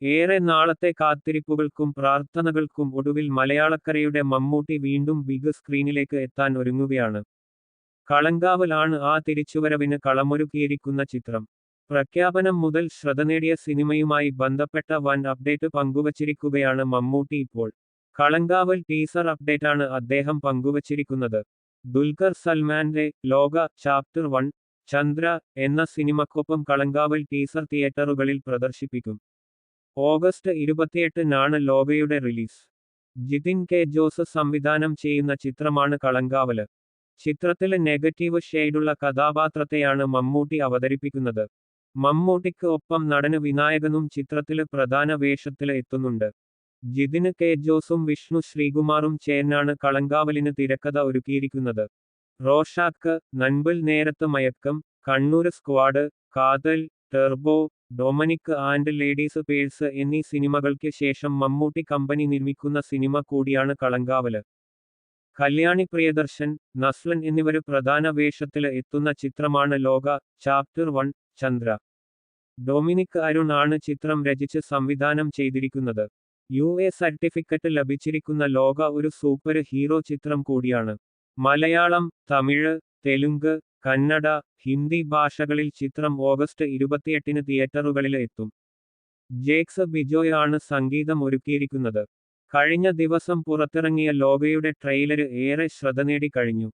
ഏറെ നാളത്തെ കാത്തിരിപ്പുകൾക്കും പ്രാർത്ഥനകൾക്കും ഒടുവിൽ മലയാളക്കരയുടെ മമ്മൂട്ടി വീണ്ടും ബിഗ് സ്ക്രീനിലേക്ക് എത്താൻ ഒരുങ്ങുകയാണ്. കളങ്കാവൽ ആണ് ആ തിരിച്ചുവരവിന് കളമൊരുക്കിയിരിക്കുന്ന ചിത്രം. പ്രഖ്യാപനം മുതൽ ശ്രദ്ധ നേടിയ സിനിമയുമായി ബന്ധപ്പെട്ട വൻ അപ്ഡേറ്റ് പങ്കുവച്ചിരിക്കുകയാണ് മമ്മൂട്ടി ഇപ്പോൾ. കളങ്കാവൽ ടീസർ അപ്ഡേറ്റാണ് അദ്ദേഹം പങ്കുവച്ചിരിക്കുന്നത്. ദുൽഖർ സൽമാന്റെ ലോക ചാപ്റ്റർ 1 ചന്ദ്ര എന്ന സിനിമക്കൊപ്പം കളങ്കാവൽ ടീസർ തിയേറ്ററുകളിൽ പ്രദർശിപ്പിക്കും. ഓഗസ്റ്റ് 28-നാണ് ലോകയുടെ റിലീസ്. ജിതിൻ കെ ജോസ് സംവിധാനം ചെയ്യുന്ന ചിത്രമാണ് കളങ്കാവല്. ചിത്രത്തില് നെഗറ്റീവ് ഷെയ്ഡുള്ള കഥാപാത്രത്തെയാണ് മമ്മൂട്ടി അവതരിപ്പിക്കുന്നത്. മമ്മൂട്ടിക്ക് ഒപ്പം നടന് വിനായകനും ചിത്രത്തില് പ്രധാന വേഷത്തില് എത്തുന്നുണ്ട്. ജിതിന് കെ ജോസും വിഷ്ണു ശ്രീകുമാറും ചേർന്നാണ് കളങ്കാവലിന് തിരക്കഥ ഒരുക്കിയിരിക്കുന്നത്. റോഷാക്ക്, നൻപിൽ നേരത്ത് മയക്കം, കണ്ണൂര് സ്ക്വാഡ്, കാതൽ, Turbo, Dominic and ladies purse എന്നീ സിനിമകൾക്ക് ശേഷം മമ്മൂട്ടി കമ്പനി നിർമ്മിക്കുന്ന സിനിമ കൂടിയാണ് കളങ്കാവല്. കല്യാണി പ്രിയദർശൻ, നസ്ലൻ എന്നിവര് പ്രധാന വേഷത്തില് എത്തുന്ന ചിത്രമാണ് ലോക ചാപ്റ്റർ 1 ചന്ദ്ര. ഡൊമിനിക് അരുൺ ആണ് ചിത്രം രചിച്ച് സംവിധാനം ചെയ്തിരിക്കുന്നത്. UA സർട്ടിഫിക്കറ്റ് ലഭിച്ചിരിക്കുന്ന ലോക ഒരു സൂപ്പർ ഹീറോ ചിത്രം കൂടിയാണ്. മലയാളം, തമിഴ്, തെലുങ്ക്, കന്നഡ, ഹിന്ദി ഭാഷകളിൽ ചിത്രം ഓഗസ്റ്റ് 28-ന് തിയേറ്ററുകളിൽ എത്തും. ജേക്സ് ബിജോയ് ആണ് സംഗീതം ഒരുക്കിയിരിക്കുന്നത്. കഴിഞ്ഞ ദിവസം പുറത്തിറങ്ങിയ ലോകയുടെ ട്രെയിലര് ഏറെ ശ്രദ്ധ നേടി കഴിഞ്ഞു.